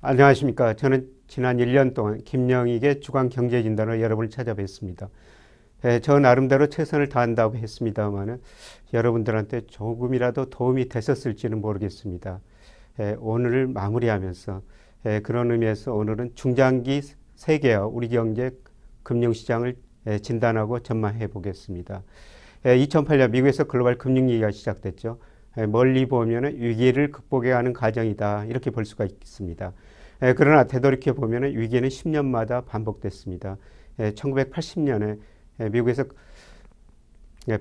안녕하십니까. 저는 지난 1년 동안 김영익의 주간 경제진단으로 여러분을 찾아뵙습니다. 저 나름대로 최선을 다한다고 했습니다만은 여러분들한테 조금이라도 도움이 됐었을지는 모르겠습니다. 오늘을 마무리하면서 그런 의미에서 오늘은 중장기 세계와 우리 경제 금융시장을 진단하고 전망해 보겠습니다. 2008년 미국에서 글로벌 금융위기가 시작됐죠. 멀리 보면 위기를 극복해 가는 과정이다 이렇게 볼 수가 있습니다. 그러나 되돌이켜 보면 위기는 10년마다 반복됐습니다. 1980년에 미국에서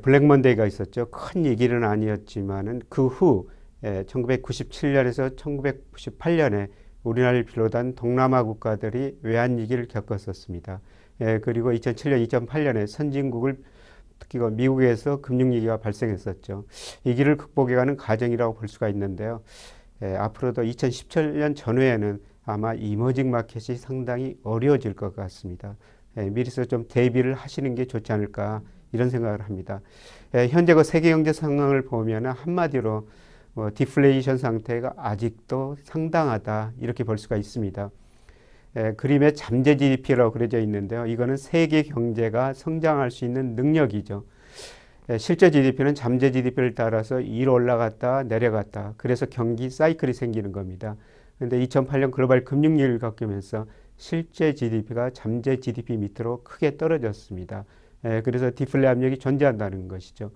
블랙 먼데이가 있었죠. 큰 위기는 아니었지만은 그 후 1997년에서 1998년에 우리나라를 비롯한 동남아 국가들이 외환 위기를 겪었었습니다. 그리고 2007년, 2008년에 선진국을 특히 미국에서 금융위기가 발생했었죠. 위기를 극복해가는 과정이라고 볼 수가 있는데요. 앞으로도 2017년 전후에는 아마 이머징 마켓이 상당히 어려워질 것 같습니다. 미리서 좀 대비를 하시는 게 좋지 않을까 이런 생각을 합니다. 현재 그 세계 경제 상황을 보면 한마디로 디플레이션 상태가 아직도 상당하다 이렇게 볼 수가 있습니다. 그림에 잠재 GDP라고 그려져 있는데요. 이거는 세계 경제가 성장할 수 있는 능력이죠. 실제 GDP는 잠재 GDP를 따라서 위로 올라갔다 내려갔다. 그래서 경기 사이클이 생기는 겁니다. 그런데 2008년 글로벌 금융위기를 겪으면서 실제 GDP가 잠재 GDP 밑으로 크게 떨어졌습니다. 그래서 디플레 압력이 존재한다는 것이죠.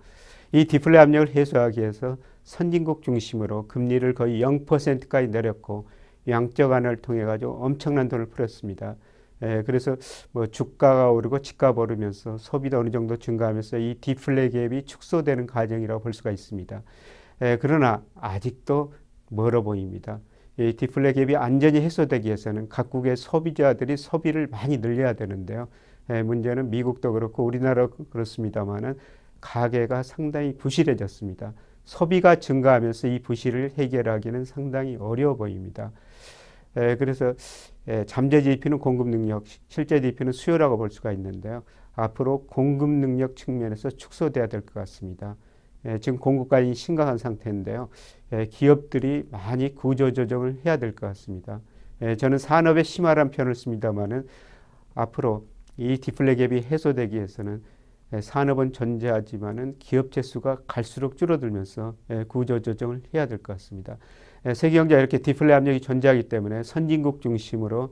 이 디플레 압력을 해소하기 위해서 선진국 중심으로 금리를 거의 0%까지 내렸고 양적 완화를 통해 가지고 엄청난 돈을 풀었습니다. 그래서 뭐 주가가 오르고 집값 오르면서 소비도 어느 정도 증가하면서 이 디플레 갭이 축소되는 과정이라고 볼 수가 있습니다. 그러나 아직도 멀어 보입니다. 이 디플레 갭이 완전히 해소되기 위해서는 각국의 소비자들이 소비를 많이 늘려야 되는데요. 문제는 미국도 그렇고 우리나라도 그렇습니다만은 가계가 상당히 부실해졌습니다. 소비가 증가하면서 이 부실을 해결하기는 상당히 어려워 보입니다. 그래서 잠재 GDP는 공급 능력, 실제 GDP는 수요라고 볼 수가 있는데요. 앞으로 공급 능력 측면에서 축소돼야 될 것 같습니다. 지금 공급관이 심각한 상태인데요. 기업들이 많이 구조조정을 해야 될 것 같습니다. 저는 산업의 심화란 표현을 씁니다만은 앞으로 이 디플레 갭이 해소되기 위해서는 산업은 존재하지만은 기업체 수가 갈수록 줄어들면서 구조조정을 해야 될 것 같습니다. 세계 경제가 이렇게 디플레 압력이 존재하기 때문에 선진국 중심으로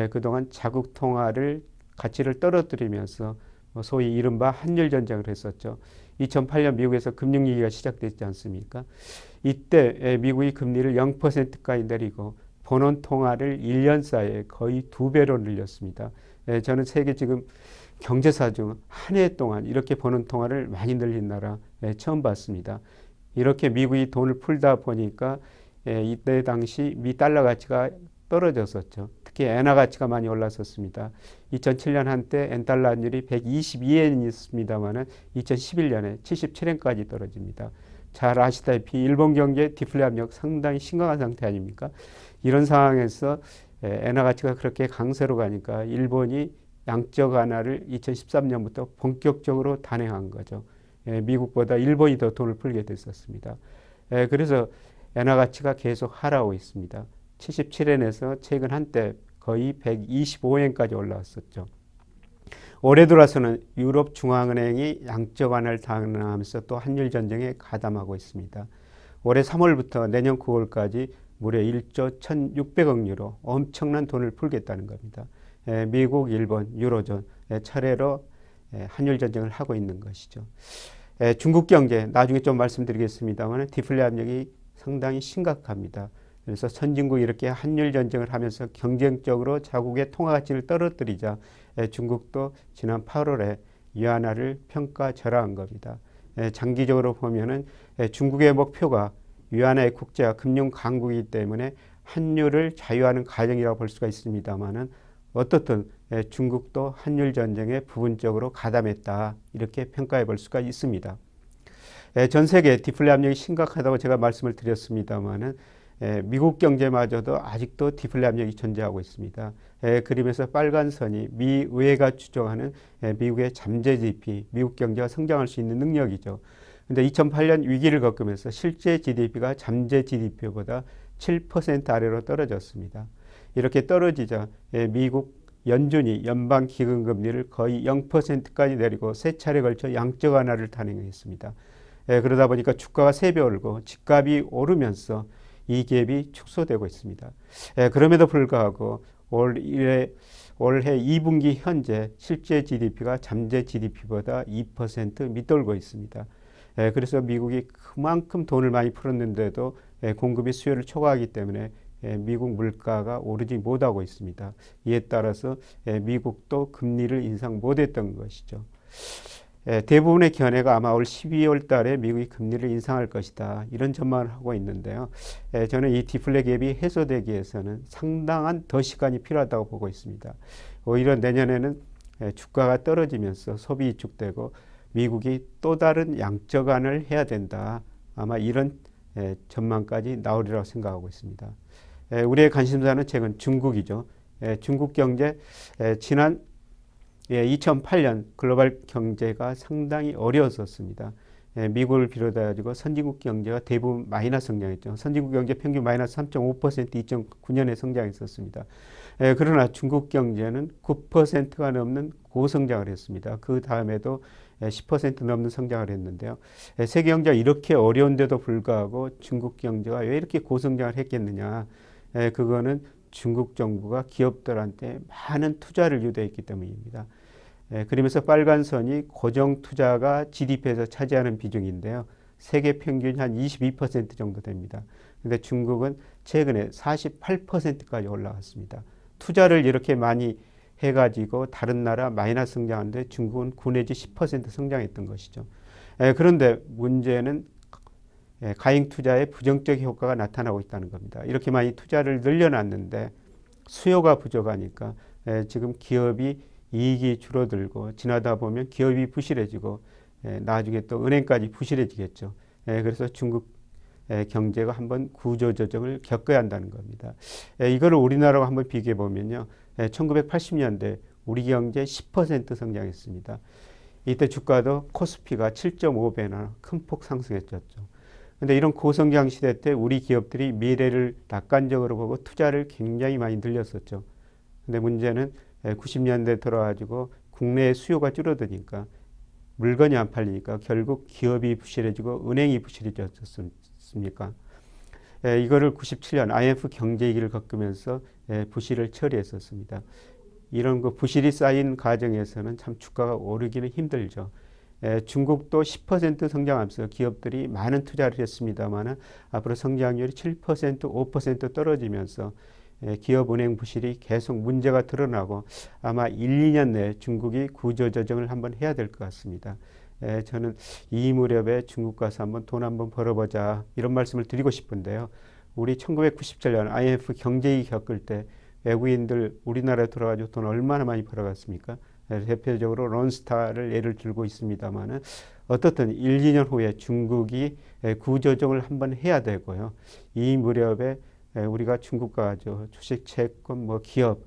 그동안 자국 통화를 가치를 떨어뜨리면서 소위 이른바 한일 전쟁을 했었죠. 2008년 미국에서 금융위기가 시작됐지 않습니까? 이때 미국이 금리를 0%까지 내리고 본원 통화를 1년 사이에 거의 2배로 늘렸습니다. 저는 세계 지금 경제사 중 한 해 동안 이렇게 버는 통화를 많이 늘린 나라 처음 봤습니다. 이렇게 미국이 돈을 풀다 보니까 이때 당시 미 달러 가치가 떨어졌었죠. 특히 엔화 가치가 많이 올랐었습니다. 2007년 한때 엔 달러 환율이 122엔이었습니다만은 2011년에 77엔까지 떨어집니다. 잘 아시다시피 일본 경제 디플레 압력 상당히 심각한 상태 아닙니까? 이런 상황에서 엔화 가치가 그렇게 강세로 가니까 일본이 양적 완화를 2013년부터 본격적으로 단행한 거죠. 미국보다 일본이 더 돈을 풀게 됐었습니다. 그래서 엔화 가치가 계속 하락하고 있습니다. 77엔에서 최근 한때 거의 125엔까지 올라왔었죠. 올해 들어서는 유럽 중앙은행이 양적 완화를 단행하면서 또 한일 전쟁에 가담하고 있습니다. 올해 3월부터 내년 9월까지 무려 1조 1,600억 유로 엄청난 돈을 풀겠다는 겁니다. 미국, 일본, 유로존 차례로 한일 전쟁을 하고 있는 것이죠. 중국 경제 나중에 좀 말씀드리겠습니다만 디플레 압력이 상당히 심각합니다. 그래서 선진국이 이렇게 한일 전쟁을 하면서 경쟁적으로 자국의 통화 가치를 떨어뜨리자 중국도 지난 8월에 위안화를 평가 절하한 겁니다. 장기적으로 보면은 중국의 목표가 위안화의 국제화 금융 강국이기 때문에 환율을 자유화하는 과정이라고 볼 수가 있습니다만은 어떻든 중국도 한일 전쟁에 부분적으로 가담했다 이렇게 평가해 볼 수가 있습니다. 전 세계 디플레 압력이 심각하다고 제가 말씀을 드렸습니다만은 미국 경제마저도 아직도 디플레 압력이 존재하고 있습니다. 그림에서 빨간 선이 미 의회가 추정하는 미국의 잠재 GDP, 미국 경제가 성장할 수 있는 능력이죠. 그런데 2008년 위기를 겪으면서 실제 GDP가 잠재 GDP보다 7% 아래로 떨어졌습니다. 이렇게 떨어지자 미국 연준이 연방기금금리를 거의 0%까지 내리고 세 차례 걸쳐 양적 완화를 단행했습니다. 그러다 보니까 주가가 3배 오르고 집값이 오르면서 이 갭이 축소되고 있습니다. 그럼에도 불구하고 올해 2분기 현재 실제 GDP가 잠재 GDP보다 2% 밑돌고 있습니다. 그래서 미국이 그만큼 돈을 많이 풀었는데도 공급이 수요를 초과하기 때문에 미국 물가가 오르지 못하고 있습니다. 이에 따라서 미국도 금리를 인상 못했던 것이죠. 대부분의 견해가 아마 올 12월 달에 미국이 금리를 인상할 것이다, 이런 전망을 하고 있는데요. 저는 이 디플레 갭이 해소되기 위해서는 상당한 더 시간이 필요하다고 보고 있습니다. 오히려 내년에는 주가가 떨어지면서 소비 위축되고 미국이 또 다른 양적 완화를 해야 된다, 아마 이런 전망까지 나오리라고 생각하고 있습니다. 우리의 관심사는 최근 중국이죠. 중국 경제, 지난 2008년 글로벌 경제가 상당히 어려웠었습니다. 미국을 비롯해가지고 선진국 경제가 대부분 마이너스 성장했죠. 선진국 경제 평균 마이너스 3.5% 2009년에 성장했었습니다. 그러나 중국 경제는 9%가 넘는 고성장을 했습니다. 그 다음에도 10% 넘는 성장을 했는데요. 세계 경제가 이렇게 어려운데도 불구하고 중국 경제가 왜 이렇게 고성장을 했겠느냐. 그거는 중국 정부가 기업들한테 많은 투자를 유도했기 때문입니다. 그러면서 빨간 선이 고정 투자가 GDP에서 차지하는 비중인데요. 세계 평균이 한 22% 정도 됩니다. 근데 중국은 최근에 48%까지 올라갔습니다. 투자를 이렇게 많이 해가지고 다른 나라 마이너스 성장하는데 중국은 9 내지 10% 성장했던 것이죠. 그런데 문제는 가행 투자의 부정적 효과가 나타나고 있다는 겁니다. 이렇게 많이 투자를 늘려놨는데 수요가 부족하니까 지금 기업이 이익이 줄어들고 지나다 보면 기업이 부실해지고 나중에 또 은행까지 부실해지겠죠. 그래서 중국 경제가 한번 구조조정을 겪어야 한다는 겁니다. 이거를 우리나라와 한번 비교해 보면요. 1980년대 우리 경제 10% 성장했습니다. 이때 주가도 코스피가 7.5배나 큰 폭 상승했었죠. 근데 이런 고성장 시대 때 우리 기업들이 미래를 낙관적으로 보고 투자를 굉장히 많이 늘렸었죠. 근데 문제는 90년대 들어가지고 국내의 수요가 줄어드니까 물건이 안 팔리니까 결국 기업이 부실해지고 은행이 부실해졌습니까? 이거를 97년 IMF 경제위기를 겪으면서 부실을 처리했었습니다. 이런 그 부실이 쌓인 과정에서는 참 주가가 오르기는 힘들죠. 중국도 10% 성장하면서 기업들이 많은 투자를 했습니다만 앞으로 성장률이 7%, 5% 떨어지면서 기업은행 부실이 계속 문제가 드러나고 아마 1, 2년 내에 중국이 구조조정을 한번 해야 될 것 같습니다. 저는 이 무렵에 중국 가서 한번 돈 한번 벌어보자, 이런 말씀을 드리고 싶은데요. 우리 1997년 IMF 경제위기 겪을 때 외국인들 우리나라에 들어가지고 돈 얼마나 많이 벌어갔습니까? 대표적으로 론스타를 예를 들고 있습니다만은 어떻든 1, 2년 후에 중국이 구조조정을 한번 해야 되고요. 이 무렵에 우리가 중국 가죠. 주식, 채권, 기업,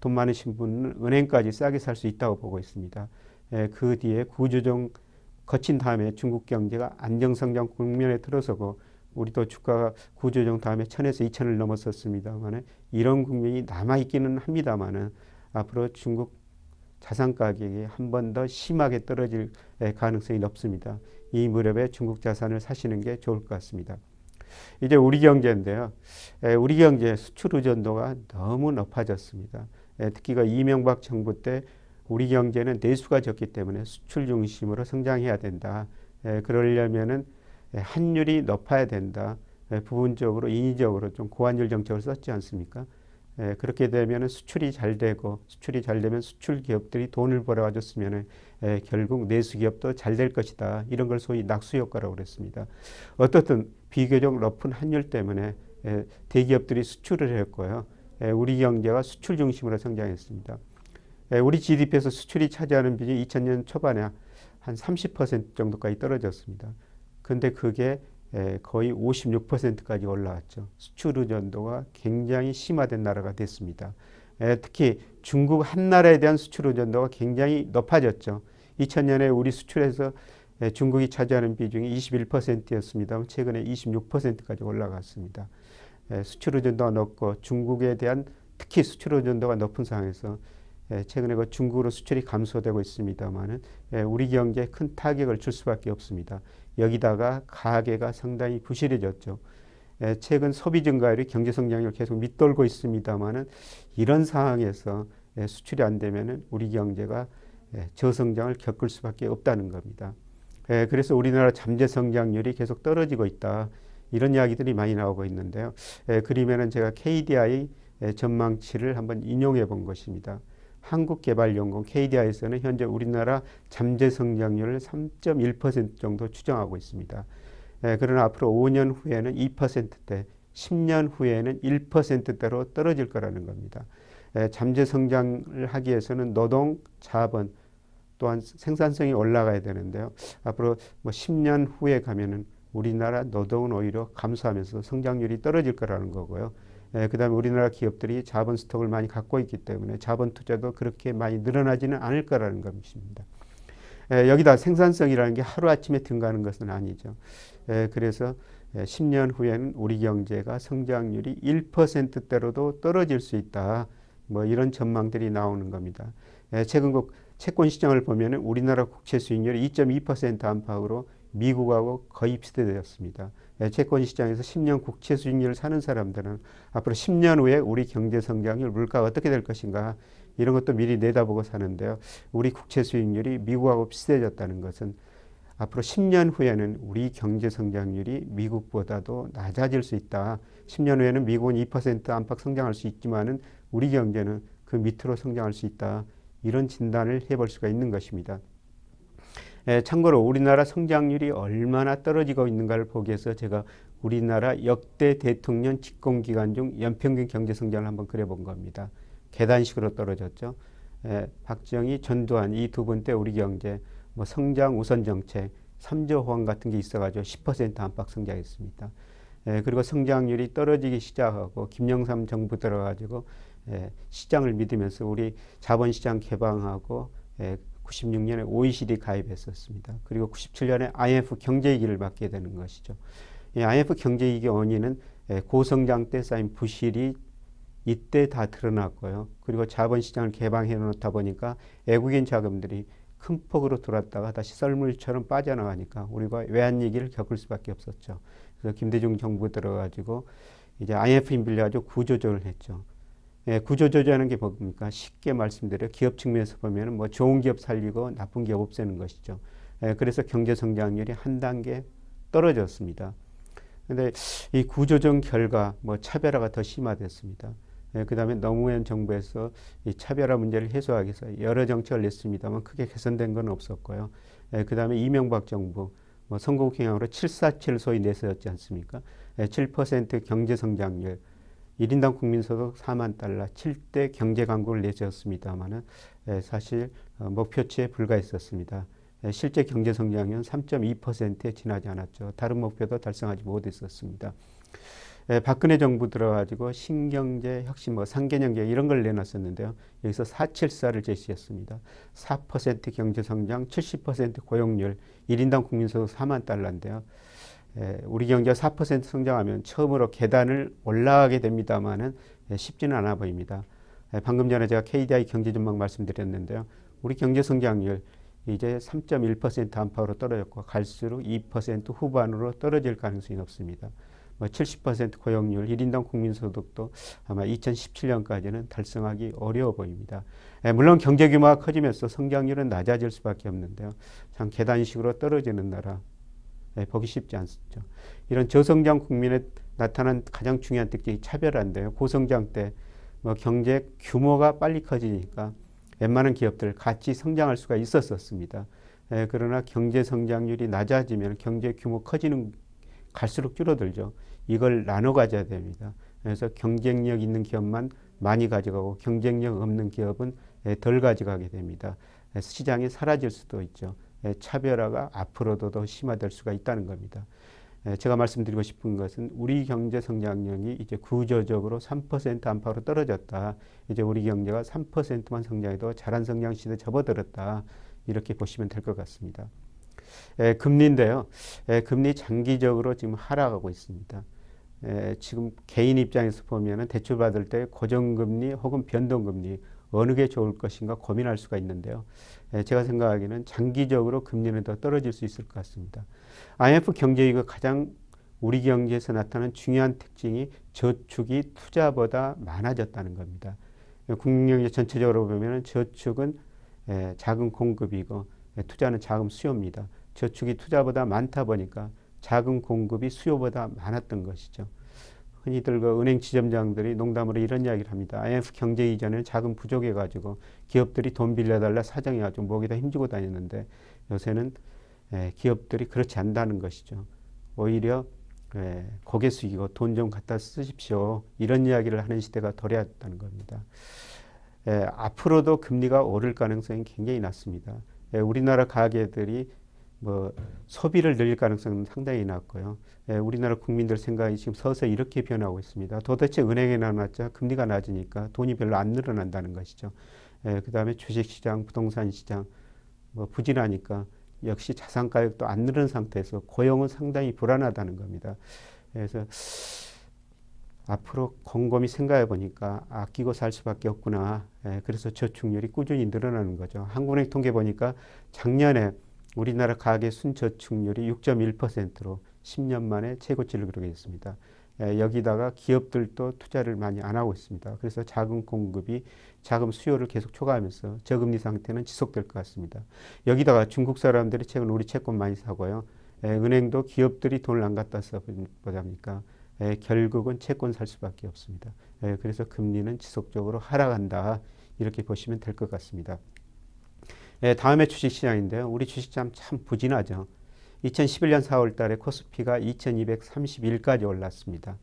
돈 많으신 분은 은행까지 싸게 살 수 있다고 보고 있습니다. 그 뒤에 구조조정 거친 다음에 중국 경제가 안정성장 국면에 들어서고 우리도 주가가 구조조정 다음에 1000에서 2000을 넘었었습니다만 이런 국면이 남아있기는 합니다만 앞으로 중국 자산 가격이 한 번 더 심하게 떨어질 가능성이 높습니다. 이 무렵에 중국 자산을 사시는 게 좋을 것 같습니다. 이제 우리 경제인데요. 우리 경제 수출 의존도가 너무 높아졌습니다. 특히가 이명박 정부 때 우리 경제는 내수가 적기 때문에 수출 중심으로 성장해야 된다. 그러려면은 환율이 높아야 된다. 부분적으로 인위적으로 좀 고환율 정책을 썼지 않습니까? 그렇게 되면 수출이 잘 되고 수출이 잘 되면 수출 기업들이 돈을 벌어가졌으면 결국 내수 기업도 잘 될 것이다. 이런 걸 소위 낙수 효과라고 그랬습니다. 어떻든 비교적 높은 환율 때문에 대기업들이 수출을 했고요. 우리 경제가 수출 중심으로 성장했습니다. 우리 GDP에서 수출이 차지하는 비중이 2000년 초반에 한 30% 정도까지 떨어졌습니다. 근데 그게 거의 56%까지 올라왔죠. 수출 의존도가 굉장히 심화된 나라가 됐습니다. 특히 중국 한 나라에 대한 수출 의존도가 굉장히 높아졌죠. 2000년에 우리 수출에서 중국이 차지하는 비중이 21%였습니다. 최근에 26%까지 올라갔습니다. 수출 의존도가 높고 중국에 대한 특히 수출 의존도가 높은 상황에서 최근에 그 중국으로 수출이 감소되고 있습니다만은 우리 경제에 큰 타격을 줄 수밖에 없습니다. 여기다가 가계가 상당히 부실해졌죠. 최근 소비 증가율이 경제 성장률 계속 밑돌고 있습니다만은 이런 상황에서 수출이 안 되면은 우리 경제가 저성장을 겪을 수밖에 없다는 겁니다. 그래서 우리나라 잠재 성장률이 계속 떨어지고 있다. 이런 이야기들이 많이 나오고 있는데요. 그러면은 제가 KDI 전망치를 한번 인용해 본 것입니다. 한국개발연구원 KDI에서는 현재 우리나라 잠재 성장률을 3.1% 정도 추정하고 있습니다. 그러나 앞으로 5년 후에는 2%대, 10년 후에는 1%대로 떨어질 거라는 겁니다. 잠재 성장을 하기 위해서는 노동, 자본, 또한 생산성이 올라가야 되는데요. 앞으로 뭐 10년 후에 가면은 우리나라 노동은 오히려 감소하면서 성장률이 떨어질 거라는 거고요. 그 다음에 우리나라 기업들이 자본 스톡을 많이 갖고 있기 때문에 자본 투자도 그렇게 많이 늘어나지는 않을 거라는 것입니다. 여기다 생산성이라는 게 하루아침에 증가하는 것은 아니죠. 그래서 10년 후에는 우리 경제가 성장률이 1%대로도 떨어질 수 있다. 뭐 이런 전망들이 나오는 겁니다. 최근 채권 시장을 보면은 우리나라 국채 수익률이 2.2% 안팎으로 미국하고 거의 비슷해졌습니다. 채권 시장에서 10년 국채 수익률을 사는 사람들은 앞으로 10년 후에 우리 경제 성장률, 물가가 어떻게 될 것인가 이런 것도 미리 내다보고 사는데요. 우리 국채 수익률이 미국하고 비슷해졌다는 것은 앞으로 10년 후에는 우리 경제 성장률이 미국보다도 낮아질 수 있다. 10년 후에는 미국은 2% 안팎 성장할 수 있지만은 우리 경제는 그 밑으로 성장할 수 있다. 이런 진단을 해볼 수가 있는 것입니다. 참고로 우리나라 성장률이 얼마나 떨어지고 있는가를 보기 위해서 제가 우리나라 역대 대통령 집권기간 중 연평균 경제성장을 한번 그려본 겁니다. 계단식으로 떨어졌죠. 박정희, 전두환 이 두 분 때 우리 경제 뭐 성장 우선 정책, 3조 호황 같은 게 있어가지고 10% 안팎 성장했습니다. 그리고 성장률이 떨어지기 시작하고 김영삼 정부 들어가지고 시장을 믿으면서 우리 자본시장 개방하고 96년에 OECD 가입했었습니다. 그리고 97년에 IMF 경제위기를 맞게 되는 것이죠. 이 IMF 경제위기 원인은 고성장 때 쌓인 부실이 이때 다 드러났고요. 그리고 자본시장을 개방해 놓다 보니까 외국인 자금들이 큰 폭으로 들어왔다가 다시 썰물처럼 빠져나가니까 우리가 외환위기를 겪을 수밖에 없었죠. 그래서 김대중 정부 들어가지고 이제 IMF 빌려가지고 구조조정을 했죠. 구조조정하는 게 뭡니까? 쉽게 말씀드려 기업 측면에서 보면 뭐 좋은 기업 살리고 나쁜 기업 없애는 것이죠. 그래서 경제 성장률이 한 단계 떨어졌습니다. 그런데 이 구조조정 결과 뭐 차별화가 더 심화됐습니다. 그 다음에 노무현 정부에서 이 차별화 문제를 해소하기 위해서 여러 정책을 냈습니다만 크게 개선된 건 없었고요. 그 다음에 이명박 정부 뭐 선거국 경향으로 747 소위 내세웠지 않습니까? 7% 경제 성장률, 1인당 국민소득 4만 달러, 7대 경제 강국을 내세웠습니다만은 사실 목표치에 불과했었습니다. 실제 경제 성장률은 3.2%에 지나지 않았죠. 다른 목표도 달성하지 못했었습니다. 박근혜 정부 들어가지고 신경제 혁신, 뭐 3개년계획 이런 걸 내놨었는데요. 여기서 474를 제시했습니다. 4% 경제 성장, 70% 고용률, 1인당 국민소득 4만 달러인데요. 우리 경제가 4% 성장하면 처음으로 계단을 올라가게 됩니다만은 쉽지는 않아 보입니다. 방금 전에 제가 KDI 경제전망 말씀드렸는데요. 우리 경제 성장률 이제 3.1% 안팎으로 떨어졌고 갈수록 2% 후반으로 떨어질 가능성이 높습니다. 70% 고용률, 1인당 국민소득도 아마 2017년까지는 달성하기 어려워 보입니다. 물론 경제 규모가 커지면서 성장률은 낮아질 수밖에 없는데요. 참 계단식으로 떨어지는 나라 보기 쉽지 않죠. 이런 저성장 국민에 나타난 가장 중요한 특징이 차별화인데요. 고성장 때 뭐 경제 규모가 빨리 커지니까 웬만한 기업들 같이 성장할 수가 있었습니다. 그러나 경제 성장률이 낮아지면 경제 규모 커지는 갈수록 줄어들죠. 이걸 나눠 가져야 됩니다. 그래서 경쟁력 있는 기업만 많이 가져가고 경쟁력 없는 기업은 덜 가져가게 됩니다. 시장이 사라질 수도 있죠. 차별화가 앞으로도 더 심화될 수가 있다는 겁니다. 제가 말씀드리고 싶은 것은 우리 경제 성장률이 이제 구조적으로 3% 안팎으로 떨어졌다. 이제 우리 경제가 3%만 성장해도 잘한 성장 시대에 접어들었다. 이렇게 보시면 될 것 같습니다. 금리인데요. 금리 장기적으로 지금 하락하고 있습니다. 지금 개인 입장에서 보면은 대출 받을 때 고정금리 혹은 변동금리 어느 게 좋을 것인가 고민할 수가 있는데요. 제가 생각하기에는 장기적으로 금리는 더 떨어질 수 있을 것 같습니다. IMF 경제위기가 가장 우리 경제에서 나타난 중요한 특징이 저축이 투자보다 많아졌다는 겁니다. 국민경제 전체적으로 보면 저축은 자금 공급이고 투자는 자금 수요입니다. 저축이 투자보다 많다 보니까 자금 공급이 수요보다 많았던 것이죠. 흔히들 그 은행 지점장들이 농담으로 이런 이야기를 합니다. IMF 경제 이전에는 자금 부족해가지고 기업들이 돈 빌려달라 사정이 아주 목에다 힘주고 다녔는데 요새는 기업들이 그렇지 않다는 것이죠. 오히려 고개 숙이고 돈 좀 갖다 쓰십시오. 이런 이야기를 하는 시대가 도래했다는 겁니다. 앞으로도 금리가 오를 가능성이 굉장히 낮습니다. 우리나라 가계들이 뭐 소비를 늘릴 가능성은 상당히 낮고요. 우리나라 국민들 생각이 지금 서서히 이렇게 변하고 있습니다. 도대체 은행에 놔놨자 금리가 낮으니까 돈이 별로 안 늘어난다는 것이죠. 그 다음에 주식시장, 부동산 시장 뭐 부진하니까 역시 자산 가격도 안 늘은 상태에서 고용은 상당히 불안하다는 겁니다. 그래서 앞으로 곰곰이 생각해 보니까 아끼고 살 수밖에 없구나. 그래서 저축률이 꾸준히 늘어나는 거죠. 한국은행 통계 보니까 작년에 우리나라 가계 순저축률이 6.1%로 10년 만에 최고치를 기록했습니다. 여기다가 기업들도 투자를 많이 안 하고 있습니다. 그래서 자금 공급이 자금 수요를 계속 초과하면서 저금리 상태는 지속될 것 같습니다. 여기다가 중국 사람들이 최근 우리 채권 많이 사고요. 은행도 기업들이 돈을 안 갖다 써보다 보니까 결국은 채권 살 수밖에 없습니다. 그래서 금리는 지속적으로 하락한다. 이렇게 보시면 될 것 같습니다. 다음에 주식시장인데요. 우리 주식시장 참 부진하죠. 2011년 4월 달에 코스피가 2231까지 올랐습니다.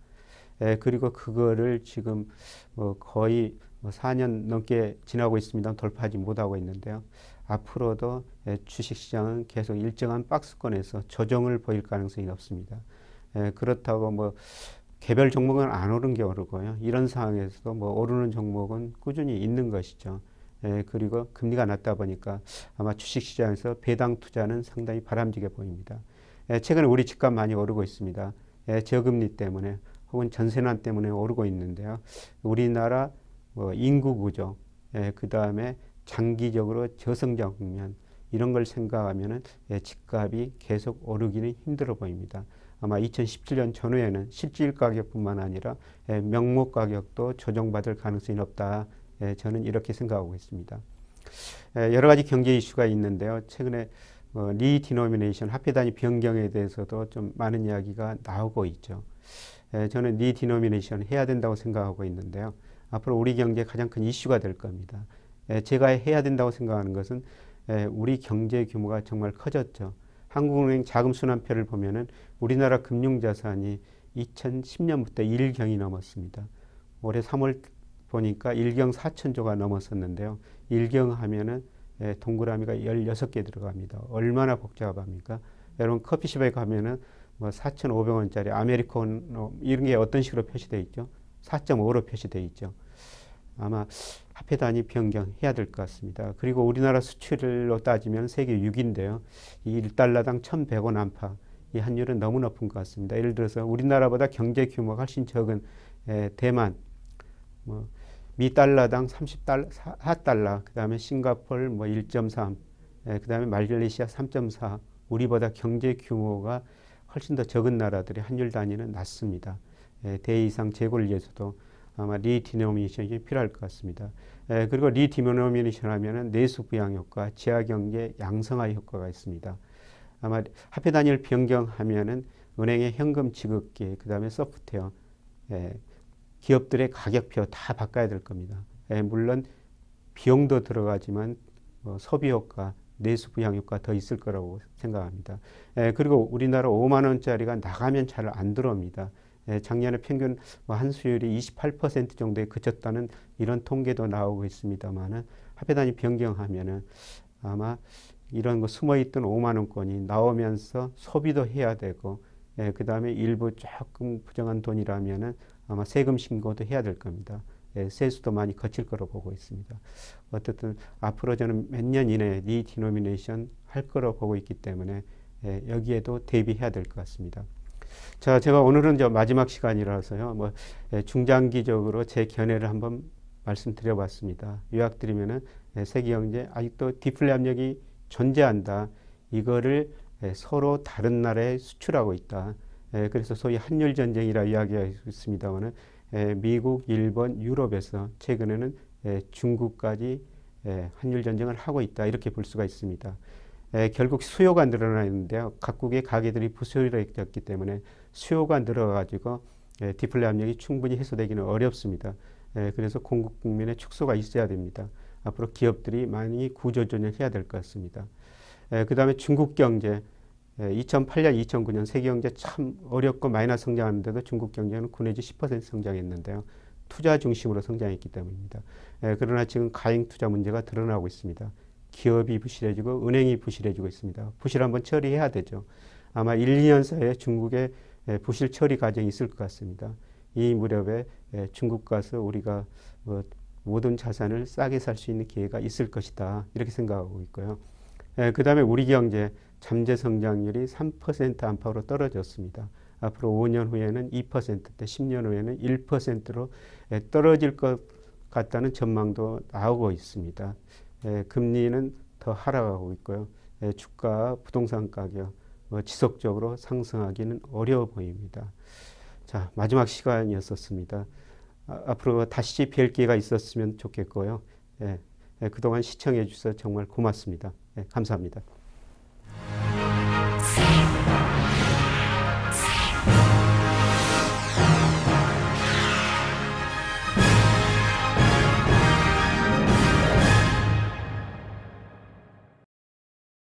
그리고 그거를 지금 거의 4년 넘게 지나고 있습니다. 돌파하지 못하고 있는데요. 앞으로도 주식시장은 계속 일정한 박스권에서 조정을 보일 가능성이 높습니다. 그렇다고 뭐 개별 종목은 안 오른 게 오르고요. 이런 상황에서도 뭐 오르는 종목은 꾸준히 있는 것이죠. 그리고 금리가 낮다 보니까 아마 주식시장에서 배당 투자는 상당히 바람직해 보입니다. 최근에 우리 집값 많이 오르고 있습니다. 저금리 때문에 혹은 전세난 때문에 오르고 있는데요. 우리나라 인구 구조, 그 다음에 장기적으로 저성장 국면 이런 걸 생각하면은 집값이 계속 오르기는 힘들어 보입니다. 아마 2017년 전후에는 실질 가격뿐만 아니라 명목 가격도 조정받을 가능성이 높다. 저는 이렇게 생각하고 있습니다. 여러 가지 경제 이슈가 있는데요. 최근에 리디노미네이션 화폐 단위 변경에 대해서도 좀 많은 이야기가 나오고 있죠. 저는 리디노미네이션 해야 된다고 생각하고 있는데요. 앞으로 우리 경제의 가장 큰 이슈가 될 겁니다. 제가 해야 된다고 생각하는 것은 우리 경제 규모가 정말 커졌죠. 한국은행 자금순환표를 보면은 우리나라 금융자산이 2010년부터 1경이 넘었습니다. 올해 3월 보니까 1경 4천조가 넘었었는데요. 1경 하면은 동그라미가 16개 들어갑니다. 얼마나 복잡합니까? 여러분 커피숍에 가면은 뭐 4,500원짜리 아메리카노 이런 게 어떤 식으로 표시되어 있죠? 4.5로 표시되어 있죠. 아마 화폐 단위 변경해야 될 것 같습니다. 그리고 우리나라 수출로 따지면 세계 6위인데요. 이 1달러당 1,100원 안팎. 이 환율은 너무 높은 것 같습니다. 예를 들어서 우리나라보다 경제 규모가 훨씬 적은 대만, 미 달러당 30달러, 4달러, 그 다음에 싱가포르 1.3, 그 다음에 말레이시아 3.4, 우리보다 경제 규모가 훨씬 더 적은 나라들이 환율 단위는 낮습니다. 대이상 재고를 위해서도 아마 리디노미네이션이 필요할 것 같습니다. 그리고 리디노미네이션 하면은 내수 부양 효과, 지하 경제 양성화 효과가 있습니다. 아마 화폐 단위를 변경하면은 은행의 현금 지급기, 그 다음에 소프트웨어, 기업들의 가격표 다 바꿔야 될 겁니다. 물론 비용도 들어가지만 소비 효과, 내수 부양 효과 더 있을 거라고 생각합니다. 그리고 우리나라 5만 원짜리가 나가면 잘 안 들어옵니다. 작년에 평균 환수율이 28% 정도에 그쳤다는 이런 통계도 나오고 있습니다만은 화폐 단위 변경하면은 아마 이런 거 숨어있던 5만 원권이 나오면서 소비도 해야 되고, 그 다음에 일부 조금 부정한 돈이라면은 아마 세금 신고도 해야 될 겁니다. 세수도 많이 거칠 거로 보고 있습니다. 어쨌든 앞으로 저는 몇 년 이내에 리디노미네이션 할 거로 보고 있기 때문에 여기에도 대비해야 될 것 같습니다. 자, 제가 오늘은 마지막 시간이라서요. 중장기적으로 제 견해를 한번 말씀드려봤습니다. 요약드리면은 세계 경제 아직도 디플레 압력이 존재한다. 이거를 서로 다른 나라에 수출하고 있다. 그래서 소위 한일 전쟁이라 이야기하고 있습니다만은 미국, 일본, 유럽에서 최근에는 중국까지 한일 전쟁을 하고 있다. 이렇게 볼 수가 있습니다. 결국 수요가 늘어나 있는데요. 각국의 가게들이 부실해졌기 때문에 수요가 늘어가지고 디플레 압력이 충분히 해소되기는 어렵습니다. 그래서 공급 국민의 축소가 있어야 됩니다. 앞으로 기업들이 많이 구조조정을 해야 될 것 같습니다. 그 다음에 중국 경제 2008년, 2009년 세계 경제 참 어렵고 마이너스 성장하는데도 중국 경제는 9 내지 10% 성장했는데요. 투자 중심으로 성장했기 때문입니다. 그러나 지금 가행 투자 문제가 드러나고 있습니다. 기업이 부실해지고 은행이 부실해지고 있습니다. 부실 한번 처리해야 되죠. 아마 1, 2년 사이에 중국의 부실 처리 과정이 있을 것 같습니다. 이 무렵에 중국 가서 우리가 모든 자산을 싸게 살 수 있는 기회가 있을 것이다. 이렇게 생각하고 있고요. 그 다음에 우리 경제 잠재 성장률이 3% 안팎으로 떨어졌습니다. 앞으로 5년 후에는 2%대, 10년 후에는 1%로 떨어질 것 같다는 전망도 나오고 있습니다. 금리는 더 하락하고 있고요. 주가, 부동산 가격 지속적으로 상승하기는 어려워 보입니다. 자, 마지막 시간이었었습니다. 앞으로 다시 뵐 기회가 있었으면 좋겠고요. 그동안 시청해 주셔서 정말 고맙습니다. 감사합니다.